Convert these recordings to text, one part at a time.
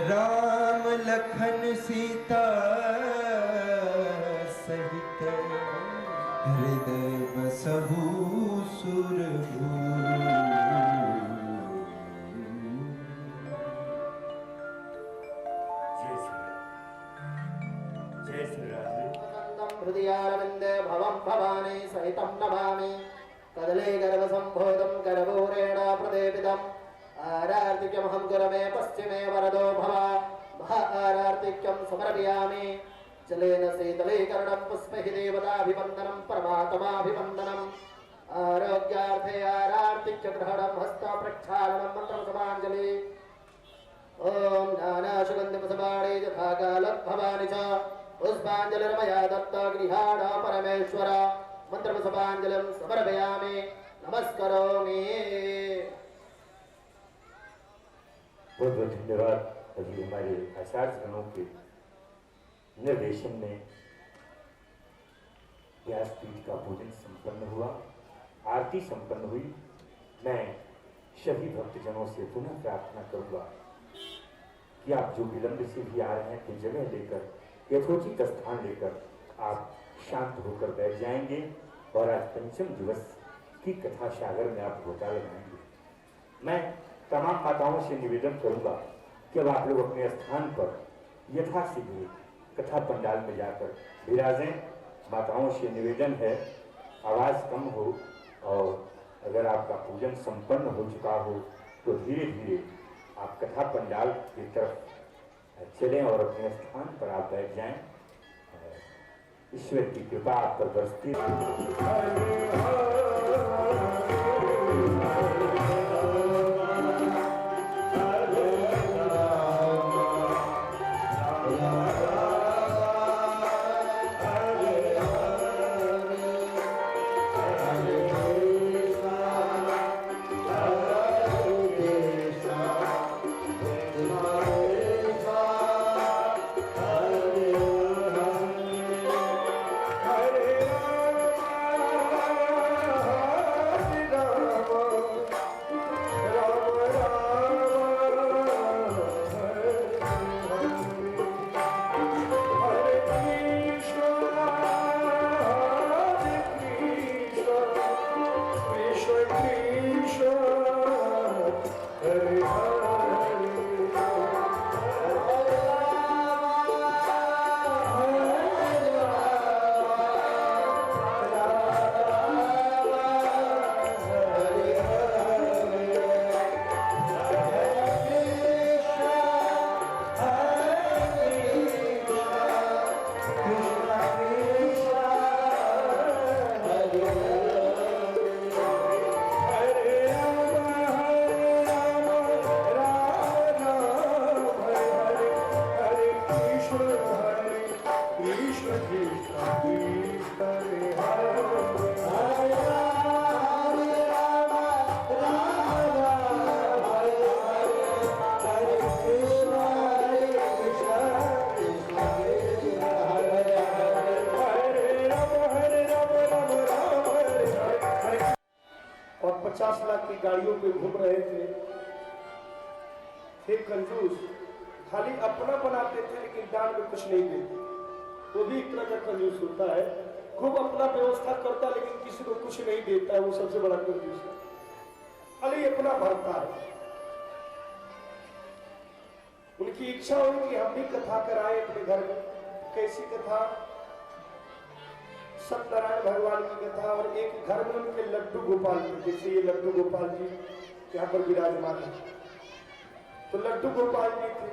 राम लखन सीता सहित हृदय बसहु सुरभूप। हृदयारविन्दे भवं भवानी सहितं नमामि। कदले गर्भसम्भूतं करपूरेण प्रदेपितम् आरार्तिक्यमहं गुरमे पश्चिमे वरदो भव आरार्तिक्यं समर्पयामि। जलेन शीतलीकरणं पुष्पैः देवताभिवन्दनं परमात्माभिवन्दनम् आरोग्यार्थे आरार्तिक्यग्रहणं हस्तप्रक्षालनं मन्त्रसमाञ्जलि। ॐ नानासुगन्धिपुष्पाणि यथा कालभवानि च पुष्पाञ्जलिर्मया दत्ता गृहाण परमेश्वर। मन्त्रपुष्पाञ्जलिं समर्पयामि नमस्करोमि। बहुत बहुत धन्यवाद। अभी हमारे आचार्यगणों के निर्देशन में व्यासपीठ का पूजन संपन्न हुआ, आरती संपन्न हुई। मैं सभी भक्तजनों से पुनः प्रार्थना करूंगा कि आप जो विलंब से भी आ रहे हैं कि जगह लेकर यथोचित स्थान लेकर आप शांत होकर बैठ जाएंगे और आज पंचम दिवस की कथा सागर में आप गोता लगाएंगे। मैं तमाम माताओं से निवेदन करूंगा कि अब आप लोग अपने स्थान पर यथाशीघ्र कथा पंडाल में जाकर विराजें। माताओं से निवेदन है आवाज़ कम हो और अगर आपका पूजन संपन्न हो चुका हो तो धीरे धीरे आप कथा पंडाल की तरफ चलें और अपने स्थान पर आप बैठ जाएं। ईश्वर की कृपा आप पर बरसती। और 50 लाख की गाड़ियों पे घूम रहे थे। कंजूस खाली अपना बनाते थे लेकिन दान में कुछ नहीं देते। वो भी एक तरह का कंजूस होता है, खूब अपना व्यवस्था करता है लेकिन किसी को कुछ नहीं देता है, वो सबसे बड़ा कंजूस है। खाली अपना भरता है। उनकी इच्छा हुई कि हम भी कथा कराएं अपने घर में। कैसी कथा? सत्यनारायण भगवान की कथा। और एक घर में उनके लड्डू गोपाल जी, जैसे ये लड्डू गोपाल जी यहाँ पर विराजमान है, तो लड्डू गोपाल जी थे।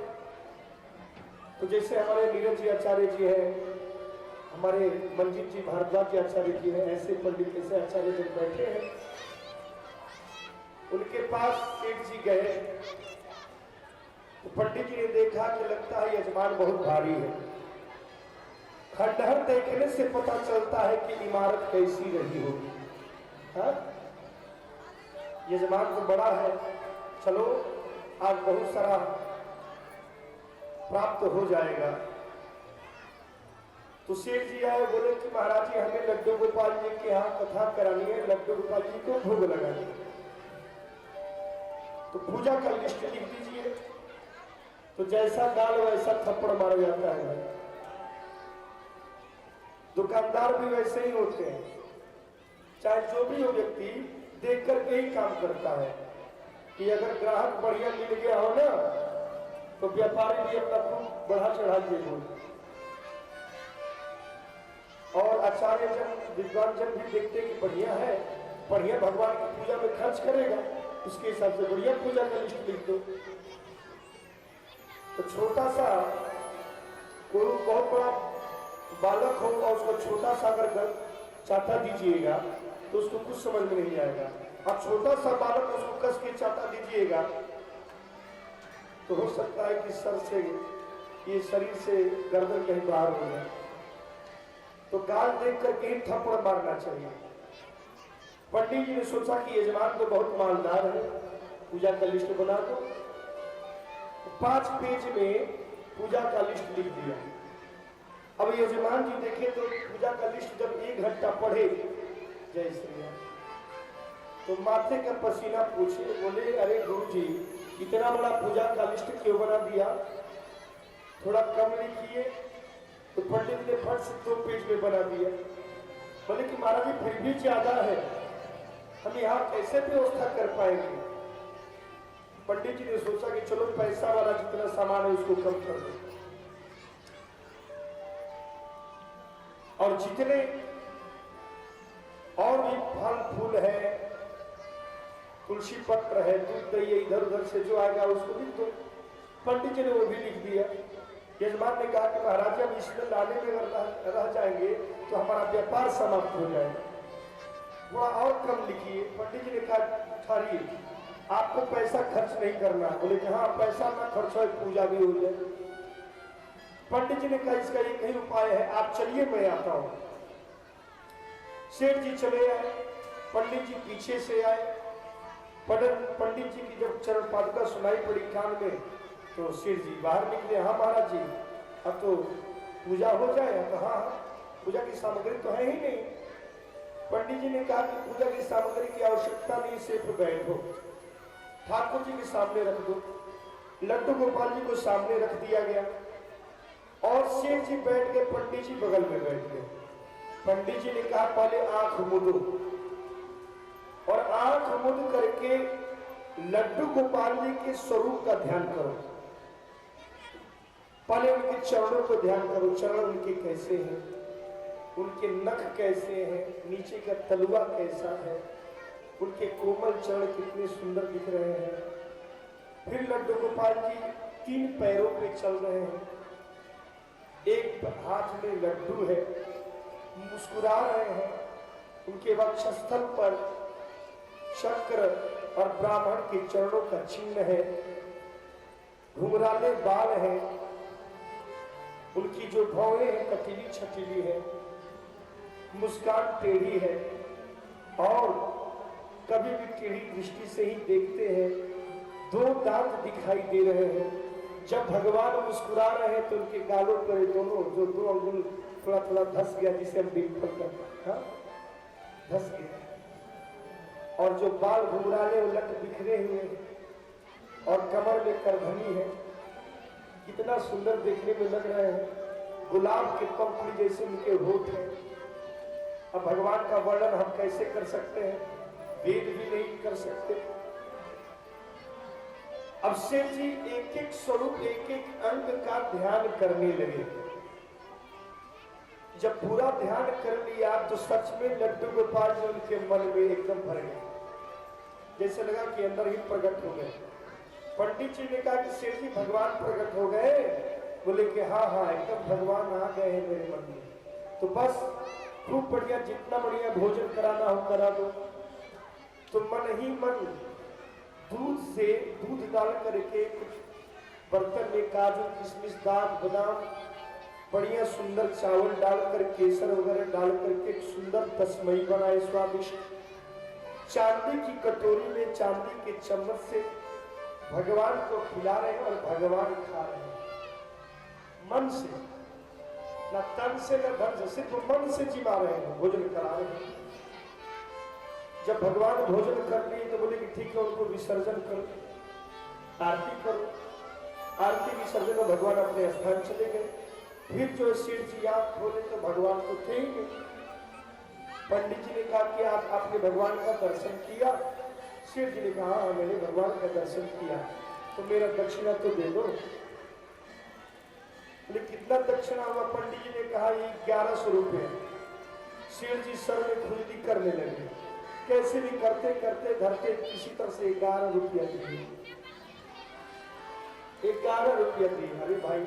तो जैसे हमारे नीरज जी आचार्य जी हैं, हमारे मंजीत जी भारद्वाज जी आचार्य जी हैं, ऐसे पंडित ऐसे आचार्य जब बैठे हैं उनके पास सेठ जी गए तो पंडित जी ने देखा कि लगता है यजमान बहुत भारी है। खंडहर देखने से पता चलता है कि इमारत कैसी रही होगी। यजमान तो बड़ा है, चलो आज बहुत सारा प्राप्त हो जाएगा। तो सेठ जी आए, बोले कि महाराज जी हमें लड्डू गोपाल जी के यहाँ कथा करानी है, लड्डू गोपाल जी को भोग लगानी है, तो पूजा का लिस्ट लिख दीजिए। तो जैसा डाल वैसा थप्पड़ मारा जाता है भाई। दुकानदार भी वैसे ही होते हैं, चाहे जो भी हो व्यक्ति देख करके ही काम करता है कि अगर ग्राहक बढ़िया मिल गया हो ना तो व्यापारी भी अपना खूब बढ़ा चढ़ा के बोल। और आचार्य जन विद्वान जन भी देखते कि बढ़िया है, बढ़िया भगवान की पूजा में खर्च करेगा, उसके हिसाब से बढ़िया पूजा का लिस्ट लिख दो। तो छोटा सा कोई बहुत बड़ा बालक हो और उसको छोटा सा अगर चाटा दीजिएगा तो उसको कुछ समझ में नहीं आएगा। अब छोटा सा बालक उसको कस के चाटा दीजिएगा तो हो सकता है कि सर से ये शरीर से गर्दन कहीं बाहर हो जाए। तो गाल देख करके ही थप्पड़ मारना चाहिए। पंडित जी ने सोचा कि यजमान तो बहुत मालदार है, पूजा का लिस्ट बना दो। 5 पेज में पूजा का लिस्ट लिख दिया। अब यजमान जी देखे तो पूजा का लिस्ट जब 1 घंटा पढ़े जय श्री राम तो माथे का पसीना पूछे, बोले अरे गुरु जी इतना बड़ा पूजा का लिस्ट क्यों बना दिया, थोड़ा कम लिखिए। तो पंडित ने फट से 2 पेज में बना दिया। बोले कि महाराज जी फिर भी ज्यादा है, हम यहाँ कैसे व्यवस्था कर पाएंगे। पंडित जी ने सोचा कि चलो पैसा वाला जितना सामान है उसको कम कर दो, और जितने और भी फल फूल है, तुलसी पत्र है, दूध दही है, इधर उधर से जो आएगा उसको लिख दो। पंडित जी ने वो भी लिख दिया। यजमान ने कहा कि महाराज हम इसमें लाने में रह जाएंगे तो हमारा व्यापार समाप्त हो जाएगा, थोड़ा और कम लिखिए। पंडित जी ने कहा ठहरिए, आपको पैसा खर्च नहीं करना। बोले कि हाँ पैसा ना खर्च हो, पूजा भी हो जाए। पंडित जी ने कहा इसका एक ही उपाय है, आप चलिए मैं आता हूं। सेठ जी चले आए, पंडित जी पीछे से आए। पंडित जी की जब चरण पादुका सुनाई पड़ी कान में तो सेठ जी बाहर निकले। हाँ महाराज जी अब तो पूजा हो जाए। तो हाँ पूजा की सामग्री तो है ही नहीं। पंडित जी ने कहा कि पूजा की सामग्री की आवश्यकता नहीं, सिर्फ बैठो, ठाकुर जी के सामने रख दो। लड्डू गोपाल जी को सामने रख दिया गया और सेठ जी बैठ गए, पंडित जी बगल में बैठ गए। पंडित जी ने कहा पहले आंख मूंदो, और आंख मूंद करके लड्डू गोपाल जी के स्वरूप का ध्यान करो। पहले उनके चरणों को ध्यान करो, चरण उनके कैसे हैं, उनके नख कैसे हैं, नीचे का तलवा कैसा है, उनके कोमल चरण कितने सुंदर दिख रहे हैं। फिर लड्डू गोपाल जी 3 पैरों पे चल रहे हैं, एक हाथ में लड्डू है, मुस्कुरा रहे हैं। उनके वक्षस्थल पर चक्र और ब्राह्मण के चरणों का चिन्ह है, घुंघराले बाल हैं, उनकी जो भौहें हैं कटीली छटीली है, मुस्कान टेढ़ी है, और कभी भी टेढ़ी दृष्टि से ही देखते हैं। 2 दांत दिखाई दे रहे हैं। जब भगवान मुस्कुरा रहे हैं तो उनके गालों पर दोनों जो 2 अंगुल थोड़ा थोड़ा धस गया, जिसे हम डिंपल करते हैं, धस गया। और जो बाल घुंघराले उलट बिखरे हुए हैं और कमर में करधनी है, कितना सुंदर देखने में लग रहे हैं। गुलाब के पंखुड़ी जैसे उनके होठ हैं। अब भगवान का वर्णन हम कैसे कर सकते हैं, वेद भी नहीं कर सकते। अब सेठ जी एक एक स्वरूप, एक एक अंग का ध्यान करने लगे। जब पूरा ध्यान कर लिया तो सच में लड्डू गोपाल जी उनके मन में एकदम भर गए, जैसे लगा कि अंदर ही प्रकट हो गए। पंडित जी ने कहा कि सेठ जी भगवान प्रकट हो गए। बोले कि हाँ हाँ एकदम भगवान आ गए हैं मेरे मन में। तो बस खूब बढ़िया, जितना बढ़िया भोजन कराना हो करा दो। तो मन ही मन दूध से दूध डाल करके कुछ बर्तन में काजू किशमिश दाल बादाम बढ़िया सुंदर चावल डालकर केसर वगैरह डाल करके एक सुंदर तस्मई बनाए स्वादिष्ट। चांदी की कटोरी में चांदी के चम्मच से भगवान को खिला रहे हैं और भगवान खा रहे हैं मन से, न तन से न धन से, सिर्फ मन से जिमा रहे हैं, भोजन करा रहे हैं। जब भगवान भोजन कर लिए तो बोले कि ठीक है उनको विसर्जन करो, आरती करो। आरती विसर्जन में भगवान अपने स्थान चले गए। फिर जो सेठ जी आंख खोले तो भगवान तो थे ही नहीं। पंडित जी ने कहा कि आपने भगवान का दर्शन किया? सेठ जी ने कहा हाँ, मैंने भगवान का दर्शन किया, तो मेरा दक्षिणा तो दे दो। बोले कितना दक्षिणा हुआ? पंडित जी ने कहा ये 1100 रुपये। सेठ जी सर में खुजली करने लगे, कैसे भी करते करते धरते किसी तरह से 11 रुपया दिए। 11 रुपया दिए। अरे भाई,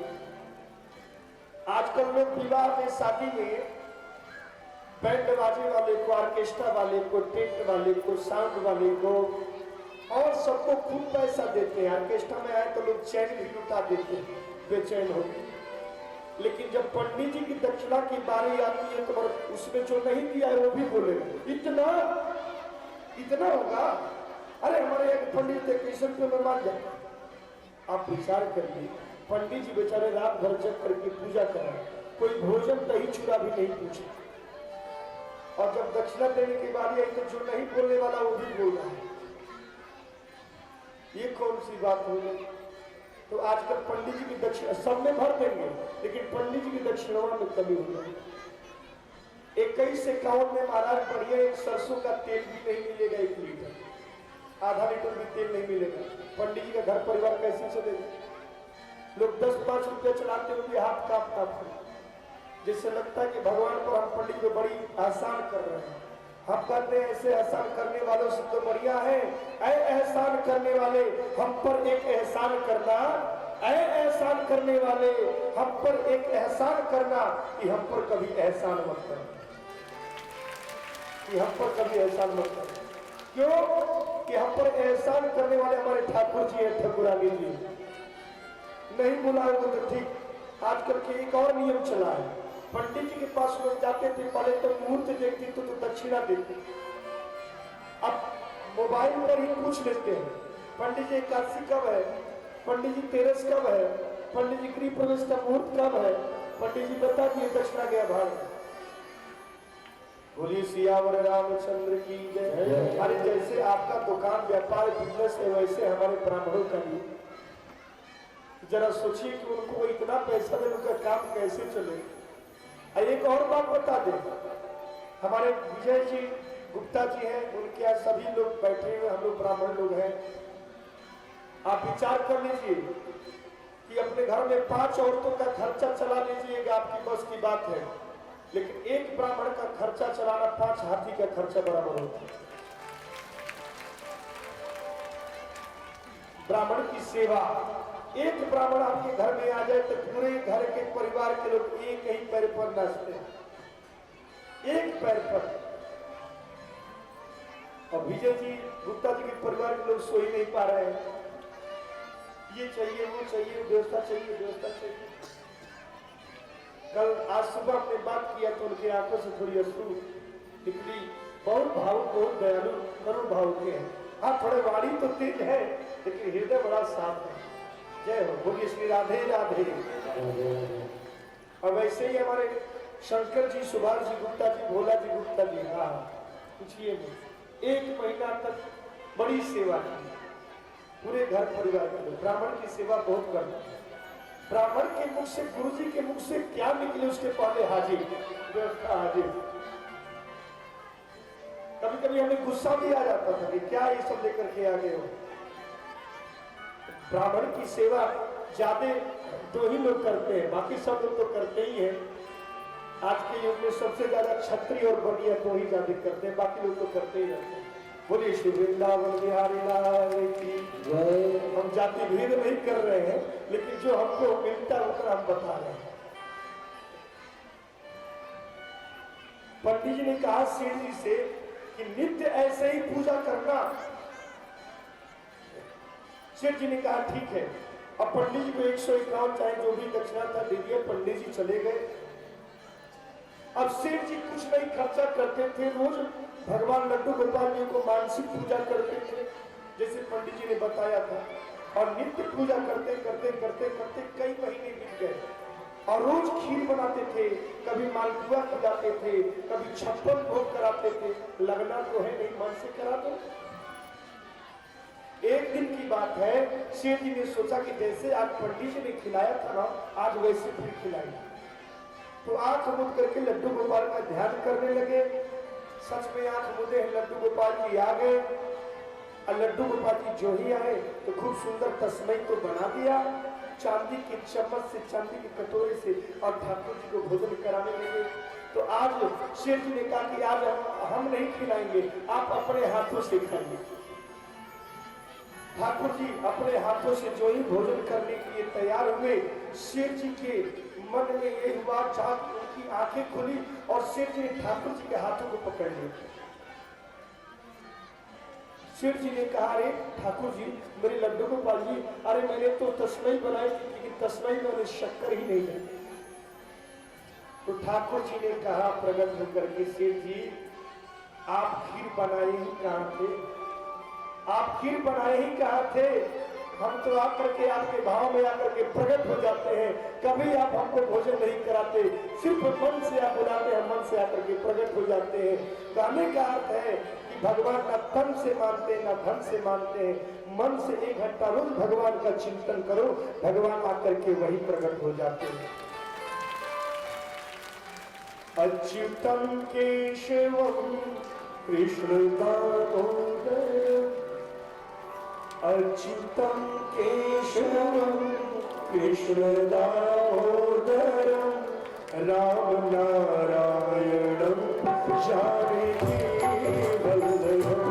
आजकल लोग विवाह में, शादी में बैंड बाजे वाले को, ऑर्केस्ट्रा वाले को, टेंट वाले को, साउंड वाले को और सबको खूब पैसा देते हैं। ऑर्केस्ट्रा में आए तो लोग चैन भी लुटा देते हैं, बेचैन होते। लेकिन जब पंडित जी की दक्षिणा की बारी आती है तो उसमें जो नहीं दिया है वो भी बोले इतना इतना होगा। अरे हमारे एक पंडित थे, कृष्ण पे मैं मान जाता। आप विचार करिए, पंडित जी बेचारे रात भर जग करके पूजा करें, कोई भोजन दही चूड़ा भी नहीं पूछे, और जब दक्षिणा देने की बारी आई तो जो नहीं बोलने वाला वो भी बोल रहा है। ये कौन सी बात हो गई? तो आजकल पंडित जी की दक्षिणा सब में भर देंगे, लेकिन पंडित जी की दक्षिणा में कमी हो गई। 2151 में महाराज बढ़िया एक सरसों का तेल भी नहीं मिलेगा, 1 लीटर, आधा लीटर भी तेल नहीं मिलेगा। पंडित जी का घर परिवार कैसे चलेगा? लोग 10-5 रुपये चलाते होंगे, हाथ कांप जिससे लगता है कि भगवान को हम पंडित को बड़ी आसान कर रहे हैं। हम कहते हैं ऐसे एहसान करने वालों से तो बढ़िया है, ऐ एहसान करने वाले हम पर एक एहसान करना, ऐ एहसान करने वाले हम पर एक एहसान करना कि हम पर कभी एहसान मत करना, कि हम पर कभी एहसान मत करना। क्यों? कि हम पर एहसान करने वाले हमारे ठाकुर जी है, ठाकुरानी जी। नहीं बुलाओगे तो ठीक। आजकल के एक और नियम चला है, पंडित जी के पास लोग जाते थे, पहले तो मुहूर्त देखते तो दक्षिणा देते, अब मोबाइल पर ही पूछ लेते हैं पंडित जी एकादशी कब है, पंडित जी तेरस कब है, पंडित जी गृह प्रवेश का मुहूर्त कब है, पंडित जी बता दिए, दक्षिणा गया भाग। बोलिए सियावर रामचंद्र की जय। अरे जैसे आपका दुकान व्यापार बिजनेस है, वैसे हमारे ब्राह्मणों का भी। जरा सोचिए कि उनको इतना पैसा दे, उनका काम कैसे चले। एक और बात बता दें, हमारे विजय जी गुप्ता जी हैं, उनके यहाँ सभी लोग बैठे हुए, हम लोग ब्राह्मण लोग हैं। आप विचार कर लीजिए कि अपने घर में 5 औरतों का खर्चा चला लीजिएगा, आपकी बस की बात है, लेकिन एक ब्राह्मण का खर्चा चलाना 5 हाथी का खर्चा बराबर होता है। ब्राह्मण की सेवा, एक ब्राह्मण आपके घर में आ जाए तो पूरे घर के परिवार के लोग एक ही पैर पर नाचते हैं, एक पैर पर। और विजय जी गुप्ता जी के परिवार के लोग सो ही नहीं पा रहे हैं, ये चाहिए वो चाहिए, व्यवस्था चाहिए व्यवस्था चाहिए। कल आज सुबह हमने बात किया तो उनकी आंखों से थोड़ी अश्रु निकली। बहुत भावुक, बहुत दयालु, करुण भाव के हैं। हाँ, थोड़े वाणी तो तेज है, लेकिन हृदय बड़ा साफ है। जय हो, बोलिए श्री राधे राधे। और वैसे ही हमारे शंकर जी, सुभाष जी गुप्ता जी, भोला जी गुप्ता जी, हाँ पूछिए नहीं, 1 महीना तक बड़ी सेवा की, पूरे घर परिवार के लोग ब्राह्मण की सेवा बहुत करते हैं। ब्राह्मण के मुख से, गुरु जी के मुख से क्या निकले उसके पहले हाजिर, व्यवस्था हाजिर। कभी कभी हमें गुस्सा भी आ जाता था कि क्या ये सब लेकर के आ गए हो। ब्राह्मण की सेवा ज्यादा 2 ही लोग करते हैं, बाकी सब लोग तो करते ही हैं। आज के युग में सबसे ज्यादा क्षत्रिय और बनिया 2 ही ज्यादा करते हैं, बाकी लोग तो करते ही रहते हैं। बोलिए श्री वृंदावन बिहारी लाल की जय। हम जाति भेद नहीं कर रहे हैं, लेकिन जो हमको मिलता है उतना हम बता रहे हैं। पंडित जी ने कहा सेठ जी से कि नित्य ऐसे ही पूजा करना। सेठ जी ने कहा ठीक है। अब पंडित जी को 151 चाहे जो भी दक्षिणा था दे दिया, पंडित जी चले गए। अब सेठ जी कुछ नहीं खर्चा करते थे, रोज भगवान लड्डू गोपाल जी को मानसिक पूजा करते थे, जैसे पंडित जी ने बताया था, और नित्य पूजा करते करते करते करते कई महीने बीत गए। और रोज खीर बनाते थे, कभी मालपुआ खिलाते थे, कभी 56 भोग कराते थे। लगना तो है नहीं, मन से करा दो। एक दिन की बात है, सेठ जी ने सोचा कि जैसे आज पंडित जी ने खिलाया था ना, आज वैसे फिर खिलाएगा। तो आंख मूंद करके लड्डू गोपाल का ध्यान करने लगे। सच में आंख मूंदे लड्डू गोपाल जी आ गए, और लड्डू गोपाल जी जो ही आए तो खूब सुंदर तस्मई को बना दिया, चांदी की चम्मच से, चांदी के कटोरे से, और ठाकुर जी को भोजन कराने लगे। तो आज शेठ जी ने कहा कि आज हम नहीं खिलाएंगे, आप अपने हाथों से खाइए। ठाकुर जी अपने हाथों से जो ही भोजन करने के लिए तैयार हुए, शेठ जी के मन में ये हुआ, जहां उनकी आंखें खुली और शेठ जी ने ठाकुर जी के हाथों को पकड़ लिया। शेठ जी ने कहा, अरे ठाकुर जी, मेरे लड्डू गोपाल जी, अरे मैंने तो तस्मई बनाई थी, लेकिन तस्मई में मैंने शक्कर ही नहीं डाली। तो ठाकुर जी ने कहा प्रकट होकर के, सेठ जी आप खीर बनाए ही कहाँ थे? आप खीर बनाए ही कहाँ थे? हम तो आकर के आपके भाव में आकर के प्रकट हो जाते हैं, कभी आप हमको भोजन नहीं कराते, सिर्फ मन से आप बुलाते हैं, मन से आकर के प्रकट हो जाते हैं। कहने का अर्थ है कि भगवान ना तन से मानते हैं, ना धन से मानते हैं, मन से 1 घंटा रोज भगवान का चिंतन करो, भगवान आकर के वही प्रकट हो जाते हैं। अच्युतम केशवम कृष्ण दामोदरम, अच्युतम केशवम कृष्ण दामोदरम, राम नारायणम जानकी वल्लभम,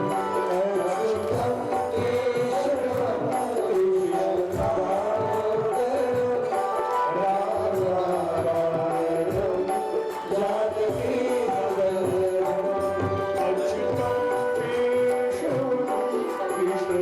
अच्युतम केशवम कृष्ण दामोदरम, राम नारायणम जानकी वल्लभम, अच्युतम केशवम कृष्ण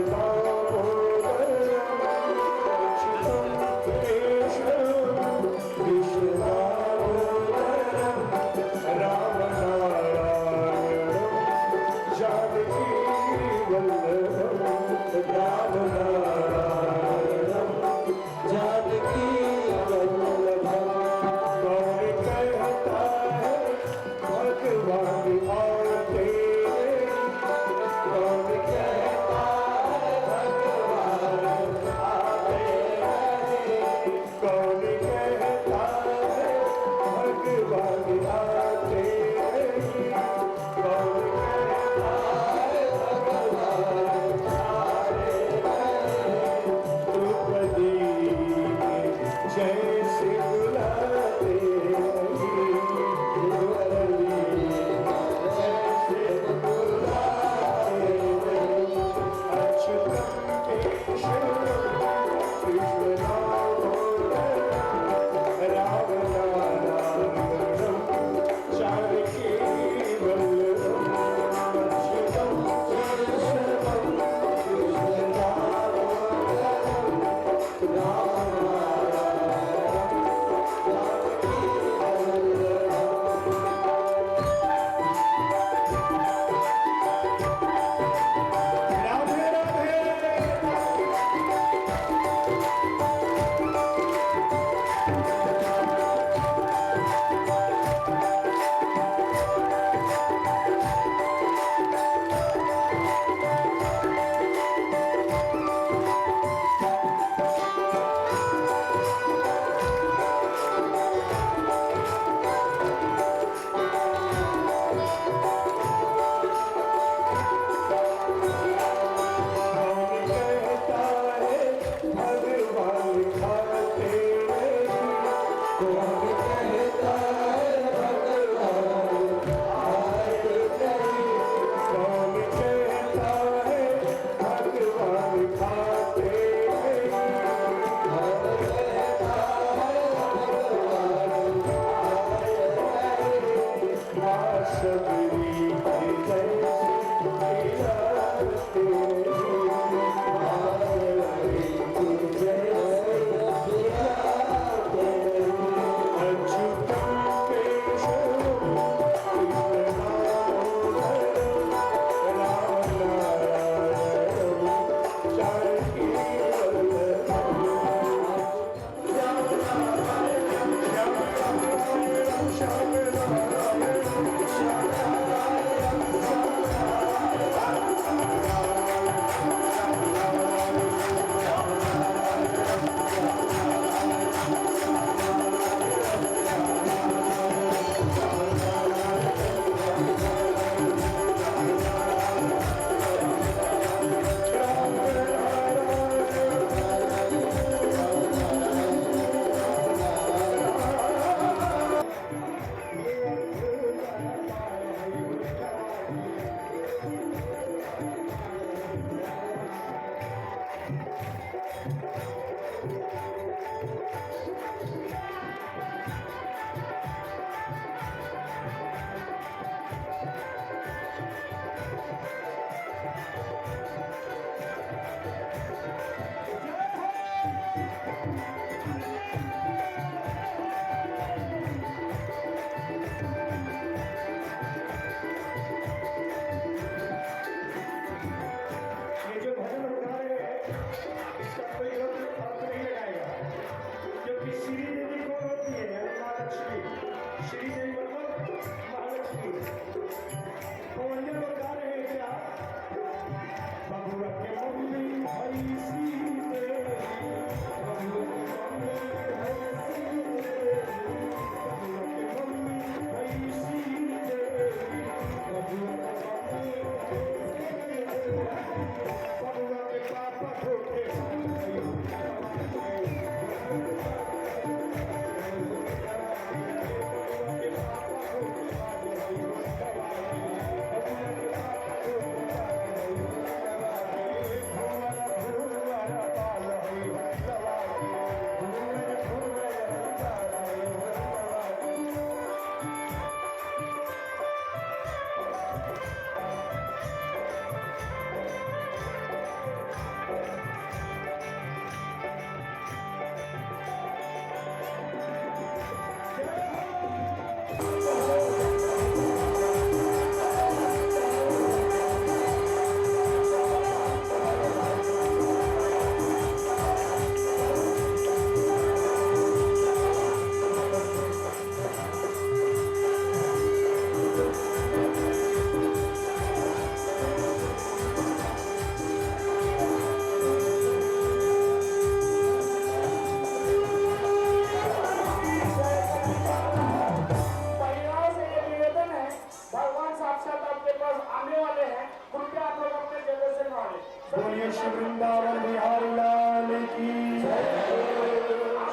बोले श्री वृंदावन बिहारी लाल की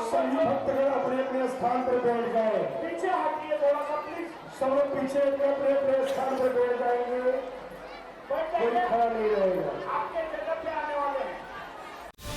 सभी भक्तगण अपने अपने स्थान पर बैठ जाए। पीछे हटिए थोड़ा सा प्लीज। सब लोग पीछे अपने अपने स्थान पर बैठ जाएंगे, कोई खड़ा नहीं रहेगा। आपके